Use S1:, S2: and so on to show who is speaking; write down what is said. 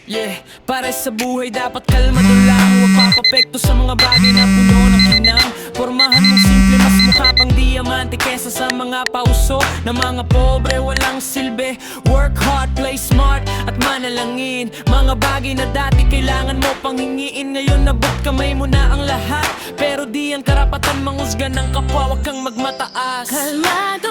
S1: Yeah, para sa buhay dapat kalmado lang. Huwag papapekto sa mga bagay na puno ng kinang. Pormahan mong simple, mas mukha pang diamante kesa sa mga pauso na mga pobre walang silbi. Work hard, play smart at manalangin. Mga bagay na dati kailangan mo pang hingiin, ngayon nabot kamay mo na ang lahat. Pero di ang karapatan manghusga ng kapwa, huwag kang magmataas.
S2: Kalmado